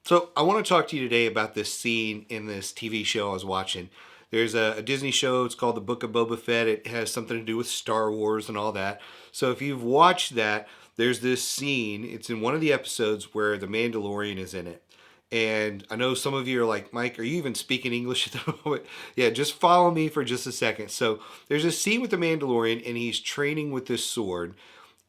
So I want to talk to you today about this scene in this TV show I was watching. There's a Disney show. It's called The Book of Boba Fett. It has something to do with Star Wars and all that. So if you've watched that, there's this scene. It's in one of the episodes where the Mandalorian is in it. And I know some of you are like, Mike, are you even speaking English at the moment? Yeah, just follow me for just a second. So there's a scene with the Mandalorian, and he's training with this sword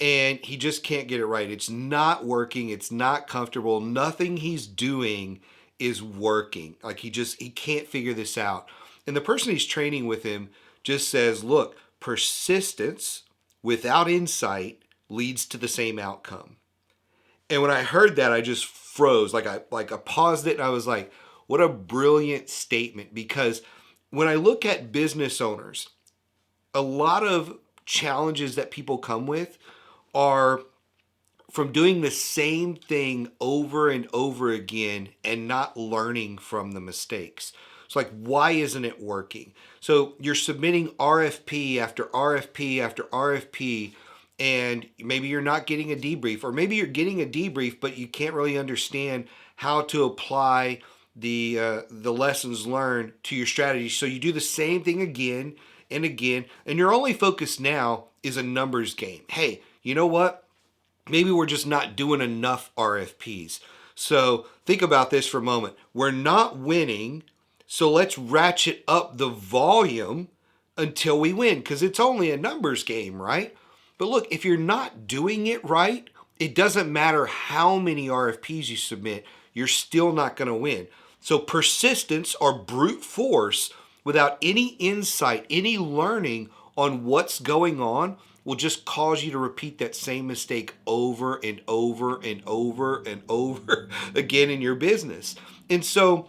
and he just can't get it right. It's not working. It's not comfortable. Nothing he's doing is working. Like he can't figure this out. And the person he's training with him just says, "Look, persistence without insight leads to the same outcome." And when I heard that, I just froze. Like I paused it and I was like, "What a brilliant statement!" Because when I look at business owners, a lot of challenges that people come with are from doing the same thing over and over again and not learning from the mistakes. It's like, why isn't it working? So you're submitting RFP after RFP after RFP, and maybe you're not getting a debrief, or maybe you're getting a debrief, but you can't really understand how to apply the lessons learned to your strategy. So you do the same thing again and again, and your only focus now is a numbers game. Hey, you know what? Maybe we're just not doing enough RFPs. So think about this for a moment. We're not winning, so let's ratchet up the volume until we win, because it's only a numbers game, right? But look, if you're not doing it right, it doesn't matter how many RFPs you submit, you're still not going to win. So persistence or brute force without any insight, any learning on what's going on will just cause you to repeat that same mistake over and over and over and over again in your business. And so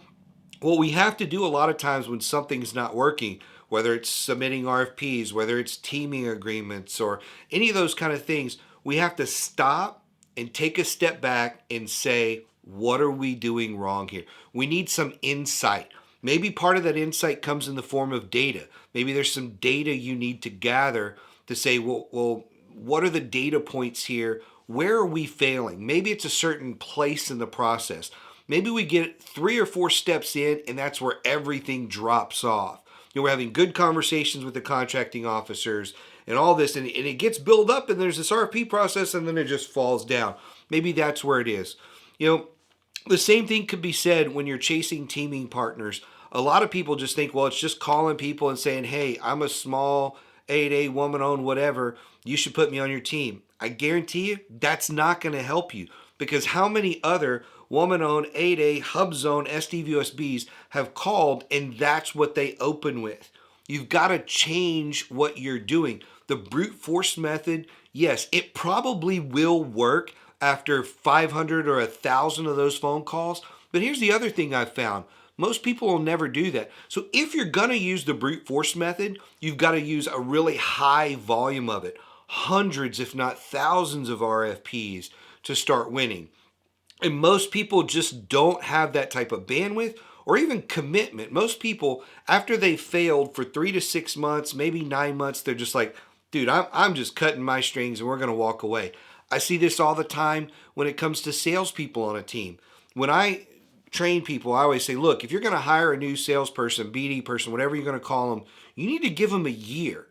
what we have to do a lot of times when something's not working, whether it's submitting RFPs, whether it's teaming agreements or any of those kind of things, we have to stop and take a step back and say, what are we doing wrong here? We need some insight. Maybe part of that insight comes in the form of data. Maybe there's some data you need to gather to say, well, what are the data points here? Where are we failing? Maybe it's a certain place in the process. Maybe we get 3 or 4 steps in, and that's where everything drops off. We're having good conversations with the contracting officers and all this, and it gets built up, and there's this RFP process, and then it just falls down. Maybe that's where it is. The same thing could be said when you're chasing teaming partners. A lot of people just think, well, it's just calling people and saying, hey, I'm a small 8A woman-owned whatever. You should put me on your team. I guarantee you that's not going to help you, because how many other woman-owned 8A hub zone SDVUSBs have called and that's what they open with? You've got to change what you're doing. The brute force method, yes, it probably will work after 500 or 1,000 of those phone calls. But here's the other thing I've found. Most people will never do that. So if you're going to use the brute force method, you've got to use a really high volume of it. Hundreds, if not thousands of RFPs to start winning. And most people just don't have that type of bandwidth or even commitment. Most people, after they failed for 3 to 6 months, maybe 9 months, they're just like, dude, I'm just cutting my strings and we're going to walk away. I see this all the time when it comes to salespeople on a team. When I train people, I always say, look, if you're going to hire a new salesperson, BD person, whatever you're going to call them, you need to give them a year.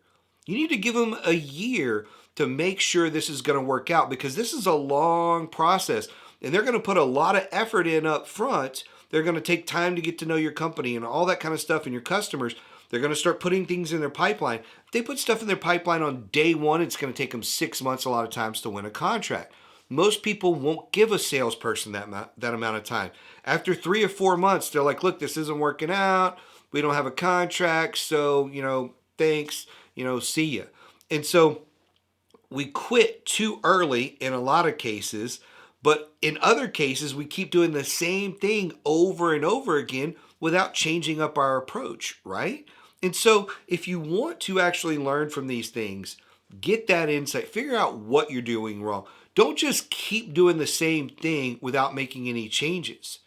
You need to give them a year to make sure this is going to work out, because this is a long process and they're going to put a lot of effort in up front. They're going to take time to get to know your company and all that kind of stuff and your customers. They're going to start putting things in their pipeline. If they put stuff in their pipeline on day one, it's going to take them 6 months a lot of times to win a contract. Most people won't give a salesperson that amount of time. After 3 or 4 months, they're like, look, this isn't working out. We don't have a contract, so, thanks, see ya. And so we quit too early in a lot of cases, but in other cases, we keep doing the same thing over and over again without changing up our approach, right? And so if you want to actually learn from these things, get that insight, figure out what you're doing wrong. Don't just keep doing the same thing without making any changes.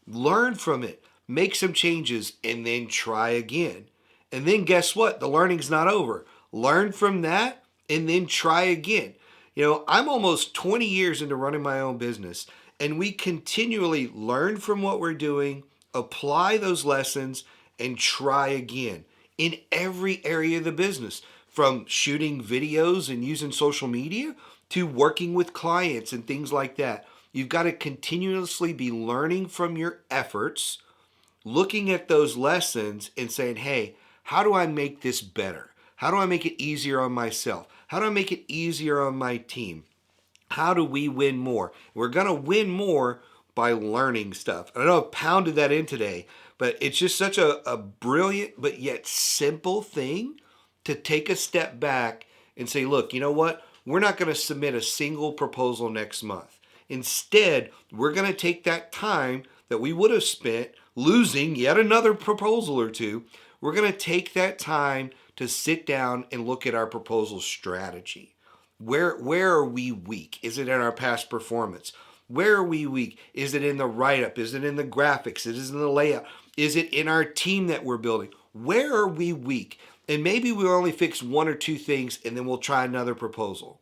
Learn from it, make some changes, and then try again. And then guess what? The learning's not over. Learn from that and then try again. I'm almost 20 years into running my own business, and we continually learn from what we're doing, apply those lessons, and try again in every area of the business, from shooting videos and using social media to working with clients and things like that. You've got to continuously be learning from your efforts, looking at those lessons and saying, hey, how do I make this better? How do I make it easier on myself? How do I make it easier on my team? How do we win more? We're going to win more by learning stuff. I know I've pounded that in today, but it's just such a brilliant but yet simple thing to take a step back and say, look, you know what? We're not going to submit a single proposal next month. Instead, we're going to take that time that we would have spent losing yet another proposal or two. We're going to take that time to sit down and look at our proposal strategy. Where are we weak? Is it in our past performance? Where are we weak? Is it in the write-up? Is it in the graphics? Is it in the layout? Is it in our team that we're building? Where are we weak? And maybe we'll only fix one or two things, and then we'll try another proposal.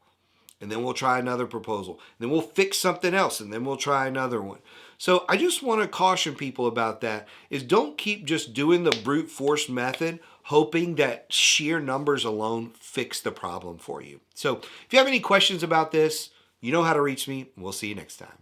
And then we'll try another proposal. And then we'll fix something else, and then we'll try another one. So I just want to caution people about that, is don't keep just doing the brute force method, hoping that sheer numbers alone fix the problem for you. So if you have any questions about this, you know how to reach me. We'll see you next time.